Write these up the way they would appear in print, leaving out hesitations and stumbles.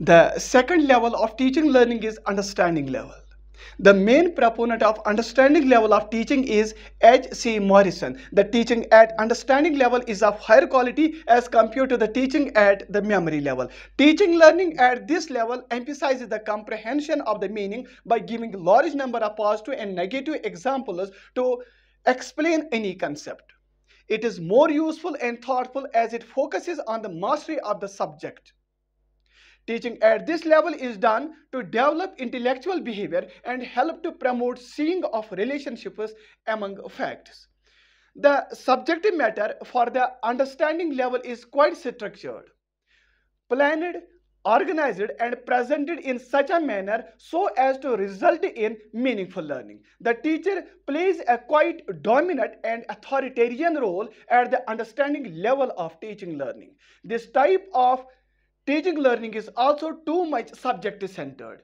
The second level of teaching learning is understanding level. The main proponent of understanding level of teaching is H.C. Morrison. The teaching at understanding level is of higher quality as compared to the teaching at the memory level. Teaching learning at this level emphasizes the comprehension of the meaning by giving large number of positive and negative examples to explain any concept. It is more useful and thoughtful as it focuses on the mastery of the subject. Teaching at this level is done to develop intellectual behavior and help to promote seeing of relationships among facts. The subjective matter for the understanding level is quite structured, planned, organized, and presented in such a manner so as to result in meaningful learning. The teacher plays a quite dominant and authoritarian role at the understanding level of teaching learning. This type of teaching learning is also too much subject centered.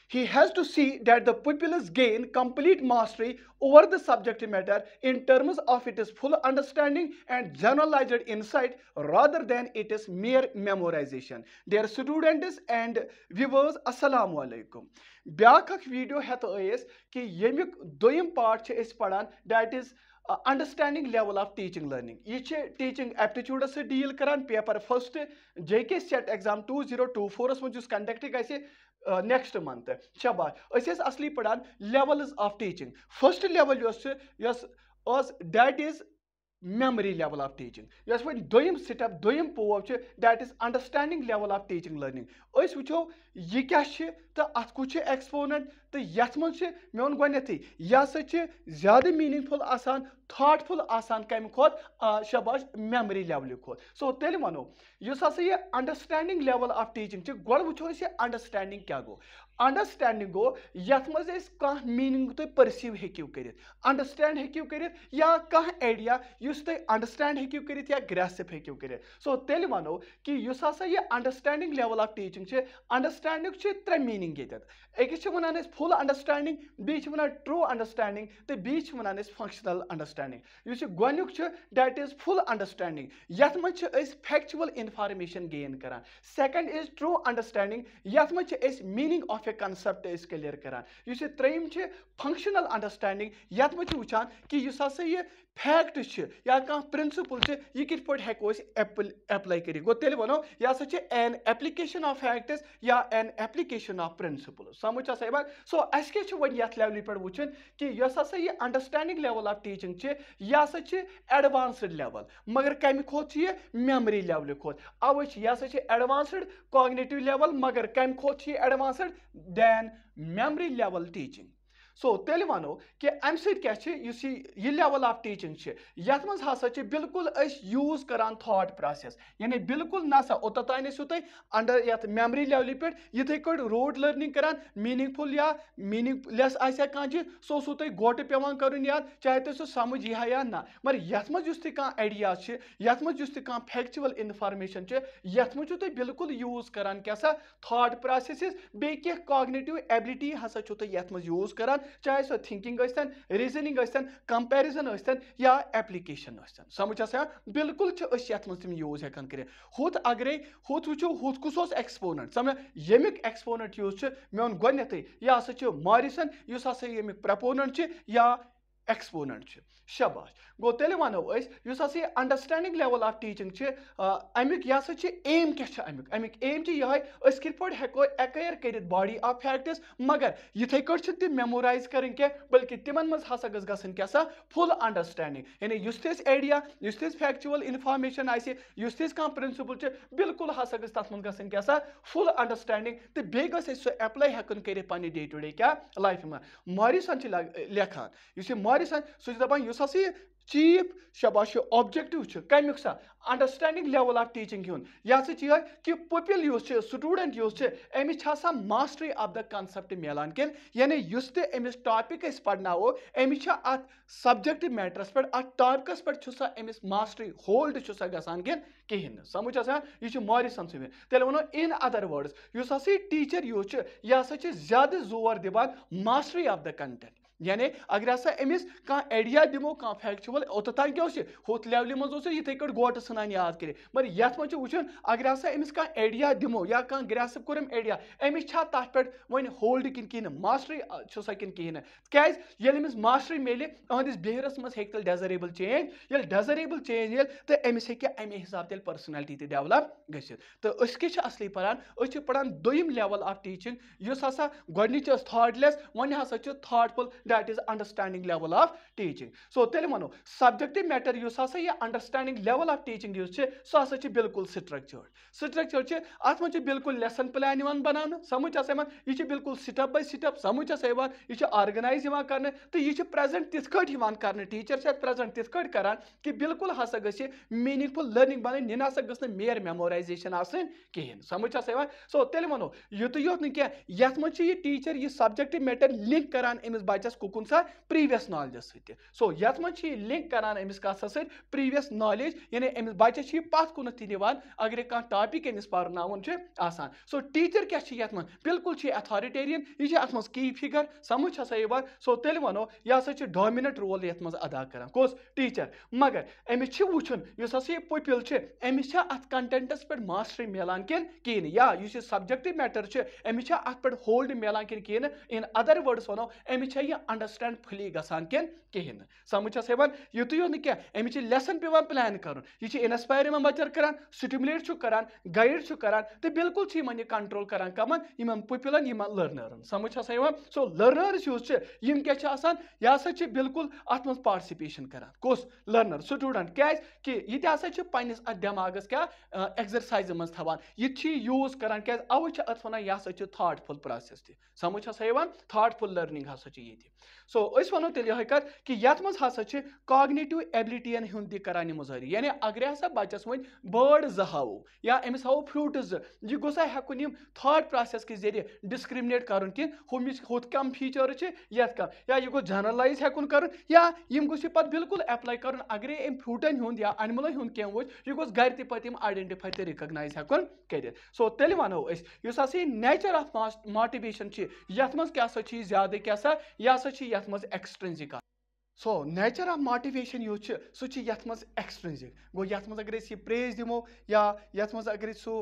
He has to see that the pupils gain complete mastery over the subject matter in terms of its full understanding and generalized insight rather than its mere memorization. Dear students and viewers, Assalamu alaikum. Byak video het is कि yemik doyim part is padan, that is understanding level of teaching learning. Ye teaching aptitude se deal karan paper first JK set exam 2024 us mun jus conduct gaise next month. Shabash. Öses asli padan levels of teaching. First level yes that is memory level of teaching. Yes, when doyim setup doyim pov that is understanding level of teaching learning. Ös wucho ye kya chhe ta at ku chhe exponent ta yath man chhe me on gwanethi ya sa chhe zyada meaningful asan thoughtful asan kam khot shabash memory level khot. So tel mano yus asa ye understanding level of teaching chhe god wucho se understanding kya go. Understanding go yath maz es kah meaning to perceive hekiu kerit, understand hekiu kerit ya kah idea yus to understand hekiu kerit ya grasp hekiu kerit. So tel mano ki yus asa ye understanding level of teaching che understanding che tre meaning getat. Ekis che vanan is full understanding, beach vanan true understanding, the beach vanan is functional understanding. You see gwanyuk che that is full understanding. Yath mach is factual information gain karan. Second is true understanding. Yath mach is meaning of a concept is clear karan. You see treim che functional understanding. Yath mach wuchan ki yus asa ye fact che ya kah principle che ye kit pot heko is apply kari. Go tel vano ya such an application of facts ya an application of principles. Samucha saiba. So aske che one yath level per wuchan ki yus asa ye understanding level of teaching che ya such advanced level. Magar kami khot ye memory level khot. Awach ya such advanced cognitive level magar kam khot ye advanced than memory level teaching. So tell vano कि अम सत क्या yes ये level of teaching यथ मज हसा बिल्कुल use करान thought process यानी बिल्कुल नसा ओतन तुम अंडर ये मेमरी लेवल पे इथे कट रोड लर्निंग करान मीनिंगफुल या मीनिंगलेस आसा कह सो सो तुम गोट पेवान कर याद चाहे तो सह समझ यह या ना मगर यथ मज कह आइडिया यथ मज कह फैक्चुअल इन्फॉर्मेशन यथ मज तुम बिल्कुल यूज करान क्या सा थॉट प्रोसेस बे कॉग्निटिव एबिलिटी हसा यथ मज यूज करान चाहे सो थिंकिंग रीजनिंग कंपेरिजन या एप्लीकेशन समझ आसा बिल्कुल यथ मज तुम यूज हेकान कर हुत अगरे हुत वो हुत कुस एक्सपोनेंट समझ यमिक एक्सपोनेंट यूज मे ओन गोनेते यह हसा मॉरिसन युस हसा यमिक प्रपोनेंट या एक्सपोनेंट शाबाश गो तेल वनो understanding level of teaching Amik यह एम क्या अमिक एम यह कित पे हेको एक्वायर कर बॉडी ऑफ फैक्ट्स मगर इथे कट तम मेमोराइज कर बल्कि तिमन मज हसा गसन क्या फुल अंडरस्टैंडिंग यानी युस आइडिया युस फैक्चुअल इन्फॉर्मेशन आयुस कह प्रिंसिपल बिल्कुल हसा तथ मन गसन क्या फुल अंडरस्टैंडिंग तो बे सह एप्लाई हेकन कर पे डे टू डे क्या लाइफ में मॉरिसन लेखान मॉरिसन सह दपान युस हसा चीफ शबाश ऑब्जेक्टिव कमुक सा अंडरस्टैंडिंग लेवल ऑफ टीचिंग हुन यह यह कि पुपिल युस स्टूडेंट युस अमिस मास्टरी ऑफ द कंसेप्ट मिलान कन यानी युस अमिस टॉपिक पढ़नावो अमिस अत सब्जेक्ट मैटरस पे अत टॉपिकस पे अमिस मास्टरी होल्ड गसान कन कहें समझ आसान यह मॉरिसन सो तेल वो in other words use teacher use यह ज्यादा जोर दिवान मास्टरी ऑफ द कंटेंट यानी अगर हसा अमिस कह आइडिया दिमो कह फैक्चुअल ओततान क्या होत लेवल मज ये कट गोट सान याद कर मगर ये वो अगर हसा अमिस कह आइडिया दिमो या कह ग्रेस्प कोर आइडिया अमिस तथ पे वन होल्ड किन कहें मास्टरी सो किन कहें क्या अमिस मास्टरी मिले अहदिस बिहेवियरस मज हे डेजरेबल चेंज ये डेजरेबल चेंज ये तो अमिस हे अमे हिसाब तेल पर्सनैलिटी ते डेवलप गसित तो असली पढ़ान पढ़ान दोयम लेवल ऑफ टीचिंग युस हसा गोडनिच थॉटलेस वन हसा thoughtful that is understanding level of teaching so तेल वनो सब्जेक्टिव मैटर युस हसा ये अंडरस्टैंडिंग लेवल ऑफ टीचिंग युस सो हसा बिल्कुल स्ट्रक्चर्ड अत मज बिल्कुल लेसन प्लान बनाना समझ यह बिल्कुल स्टेप बाय स्टेप समझ यह ऑर्गनाइज कर तो यह प्रेजेंट तिथ कर टीचर प्रेजेंट तिथ कर कि बिल्कुल हसा ग मीनिंगफुल लर्निंग बन यह ना ग मेयर मेमोराइजेशन कहें समझ सो तेल वनो युत योत क्या मज यह टीचर यह सब्जेक्ट मैटर लिंक करान अमिस बच्चस कुकुन सा प्रीवियस नॉलेज सो सो यत मज यह लिंक करान अमिस कस स प्रीवियस नॉलेज यानी अमिस बच्चस यह पथ कुन दिवान अगर कह टॉपिक अमिस पारनावन आसान सो टीचर क्या यत मज बिल्कुल अथॉरिटेरियन यह अत मज की फिगर समझ सो तेल वनो यह हसा डोमिनेंट रोल यत मज अदा करान कोस टीचर मगर अमिस वुचन युस हसा यह पुपिल अमिस अत कंटेंटस पे मास्टरी मिलान कहें या यह सब्जेक्टिव मैटर अमिस अत पे होल्ड मिलान कहें इन अदर वर्ड्स वनो अमिस यह अंडरस्टैंड फुली गसान कहें समझ युत यो क्या अमिस लेसन पे प्लान कर यह इंस्पायर बच्चन करान स्टिमुलेट करान गाइड करान तो बिल्कुल यह कंट्रोल करान कमन इन पुपिलन लर्नरन समझ सो लर्नर्स यम क्या यह हसा बिल्कुल अत मज पार्टिसिपेशन करान कोस लर्नर स्टूडेंट क्या कि यह हसा पन्निस दिमागस क्या एक्सरसाइज मज थवान यह यूज करान क्या अवे अत वन यह हसा थॉटफुल प्रोसेस तह समझ थॉटफुल लर्निंग हसा ये सो वनो तेल यह कर कि यत मज हसा कॉग्निटिव एबिलिटीन हुंद तह करान मुजाहरी यानी अगर हसा बच्चस वन बर्ड ज हावो या अमिस हावो फ्रूट यह गोसा हेकुन यम थॉट प्रोसेस के जरिए डिस्क्रिमिनेट कर कि हुत कम फीचर यत कम या यह गो जनरलाइज हेकुन कर या यम गोस पे बिल्कुल एप्लाई कर अगर अम फ्रूटन हुंद या एनिमलन हुंद कह वो यह गोस घर ते पे आइडेंटिफाई तो रिकग्नाइज हेकुन कर सो तेल वनो युस हसा नेचर ऑफ मोटिवेशन यत मज क्या ज्यादा क्या यह हसा यत मज extrinsic so nature of motivation use सह मज एक्सट्रिंसिक गो यत मज अगर यह प्रेज दिमो या यत मज अगर सो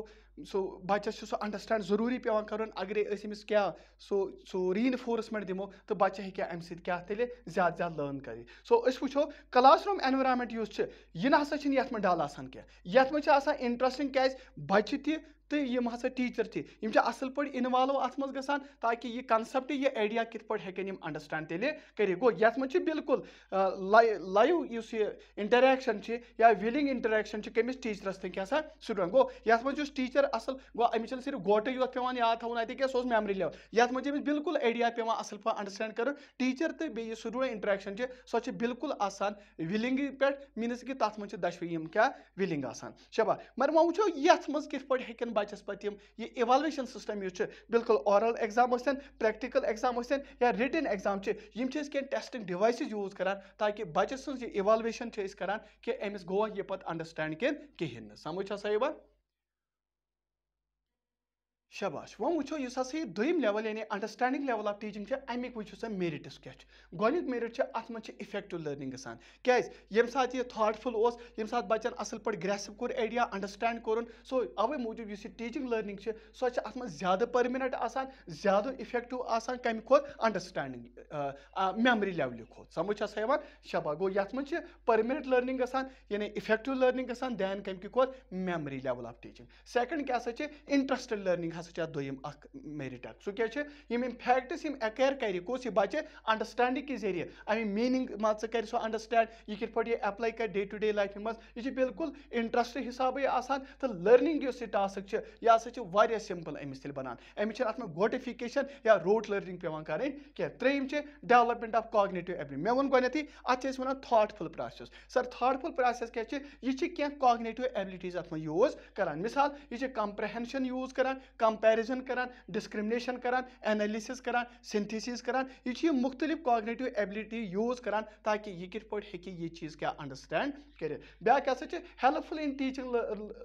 बच्चस सो अंडरस्टैंड जरूरी पेवान कर अगर अमिस क्या सो रीइंफोर्समेंट दिमो तो बच्चा हे अम क्या तेल ज्यादा लर्न कर सो वो क्लासरूम एनवायरनमेंट युस यह ना यत डल आसान कह यत मज इंटरेस्टिंग क्या बच्चे तह तो यम हसा टीचर तम असल पे इन्वॉल्व अत मज गसान ताकि यह कंसेप्ट यह आइडिया कित पे हेकन यम अंडरस्टैंड तेल कर गो यत मज बिल्कुल लाइव इस इंटरेक्शन या विलिंग इंटरेक्शन कमिस टीचरस तो क्या स्टूडेंट गो यत मज टीचर असल गो अमिस सिर्फ गोटे योत पे याद थवन अत क्या सो मेमरी लेवल यत मज बिल्कुल आइडिया पे असल पे अंडरस्टैंड कर टीचर तो बे स्टूडेंट इंटरेक्शन सो बिल्कुल आसान विलिंग पे मीनस कि तथ मज दशवे यम क्या विलिंग आसान शबा मगर वो वो यत मज कित पे हेकन बच्चस पे यह इवालुएशन सिस्टम बिल्कुल ओरल एग्जाम प्रैक्टिकल एग्जाम या रिटन एग्जाम यम टेस्टिंग डिवाइसेस यूज करान ताकि बच्चस इवालुएशन करान कि अमिस गो यह पे अंडरस्टैंड कहें समझ यह शाबाश वो वो इस हसा दोम लेवल यानी understanding level of teaching Amik वो मेरिट्स क्या गोनिक मेरिट अत मज इफेक्टिव लर्निंग गसान क्या ये सात यह थॉटफुल ये सात बच्चन असल पे ग्रेस्प कोर आइडिया अंडरस्टैंड कोर सो अवे मूजूब इस टीचिंग लर्निंग सो अत मज ज्यादा परमानेंट आसान ज्यादा इफेक्टिव आसान कम खोत अंडरस्टैंडिंग मेमरी लेवल खोत समझ शबा गो ये मज परमानेंट लर्निंग गसान यानी इफेक्टिव लर्निंग गसान दैन कम खोत memory level of teaching second क्या इंटरेस्टेड लर्निंग दोम मेरिट सो क्या फैक्ट्स एक्वायर कर कोस बच्चे अंडरस्टैंडिंग के जरिए अमी मीनिंग मत कर सो अंडरस्टैंड यह कित पे एप्लाई कर डे टू डे लाइफ मज यह बिल्कुल इंटरेस्ट हिसाब आसान तो लर्निंग टास्क यह हसा सिंपल अमिस तेल बनान अमिस अत गोटिफिकेशन या रोट लर्निंग पेवान करें क्या त्रेम डेवलपमेंट ऑफ कॉग्निटिव एबिलिटी मे वो गोनथी अत one thoughtful process sir thoughtful process क्या कॉग्निटिव एबिलिटीज अत यूज करान मिसाल यह कम्प्रहेंशन यूज करान कंपैरिजन करान, डिस्क्रिमिनेशन करान, एनालिसिस करान, सिंथेसिस करान, ये मुख्तलिफ कॉग्निटिव एबिलिटी यूज करान ताकि ये कित पॉइंट हेकि ये चीज क्या अंडरस्टैंड करे। ब्याक हसा helpful in teaching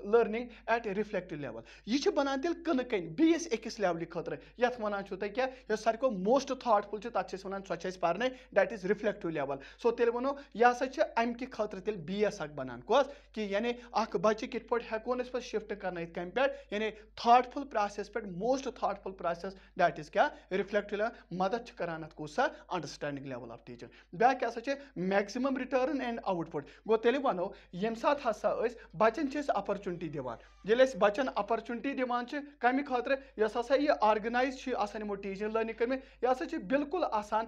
learning at reflective level, यह बनान तेल कन कन बीस अकिस लेवल खतर यथ वनान क्या यह सारे मोस्ट थॉटफुल तथ वन सो पारन दैट इज रिफ्लेक्टिव लेवल। सो तेल वनो यह हसा अमि खतर तेल बीएस बनान कस कि यानी बच्चे कित पॉइंट हेकोन पे शिफ्ट करना कम पे यानी थॉटफुल प्रोसेस पे most thoughtful process that is क्या रिफ्लेक्टिव लेवल मदद करान अत कुसा understanding level of teaching. Back हसा मैक्सिमम रिटर्न एंड आउटपुट गो तेल वनो यम साथ हसा बच्चन अपॉर्चुनिटी दिवान ये बच्चन अपॉर्चुनिटी दिवान कम खतर यस हसा यह ऑर्गेनाइज यमो टीचिंग लर्निंग कर यह हसा बिल्कुल आसान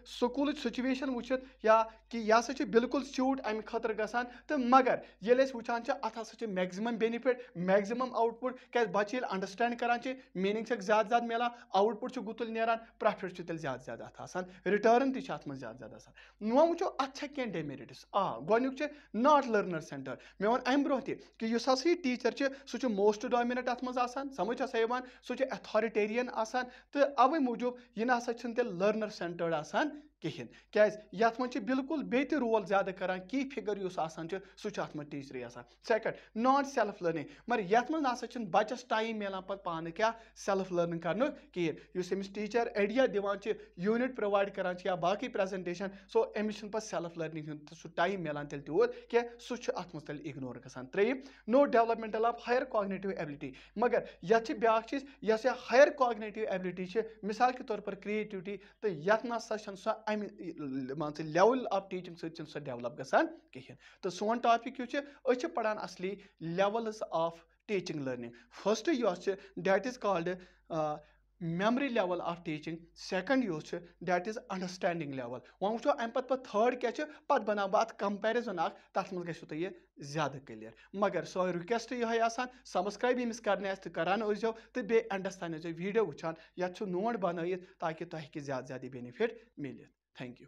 स्कूल सिचुएशन वुचित या कि यह हसा बिल्कुल सूट अमि खतर गसान तो मगर ये वुचान अत हसा मैक्सिमम बेनिफिट मैक्सिमम आउटपुट क्या बच्चे अंडरस्टैंड करान मीनिंग ज्यादा मिलान आउटपुट गुतुल नीरान प्रॉफिट तेल ज्यादा अत रिटर्न तथ ज्यादा वो वो अत क्या डेमेरिट्स गोनुक नॉट लर्नर सेंटर मे वन अम ब्रोह कि इस हसा टीचर सह मोस्ट डोमिनेट अत मज समझ हसा सह अथॉरिटेरियन तो अवे मूजूब यह ना तेल लर्नर सेंटर्ड कहें क्या यथ मज बिल्कुल बे रोल ज्यादा करान की फिगर सह अत मज teacher second not self learning मगर यथ मज ना बच्चस टाइम मिलान पे पान क्या सेल्फ लर्निंग कर कहें टीचर आइडिया दिवान यूनिट प्रोवाइड करान या बाकी प्रेजेंटेशन सो अमिस पे सेल्फ लर्निंग सह टाइम मिलान तेल तूत क्या सह अत मज तेल इग्नोर गसान। त्रेयम नो developmental of higher cognitive ability मगर यह ब्या चीज यह हायर कॉग्निटिव एबिलिटी मिसाल के तौर पर क्रिएटिविटी तो यथ ना सह अमि लेवल ऑफ टीचिंग सह डेवलप गसान कहें। तो सोन टॉपिक यह पढ़ान असली levels of teaching learning first that is called memory level of teaching second that is understanding level वो वो अम पे थर्ड क्या पे बना बह कंपेरिजन तथ मज गो तुम ज्यादा क्लियर मगर सो रिक्वेस्ट यह सब्सक्राइब यमिस करने तो करान तो बे एंडस तान वीडियो वुचान ये नोट बन ताकि तुम ज्यादा बेनिफिट मिल। Thank you.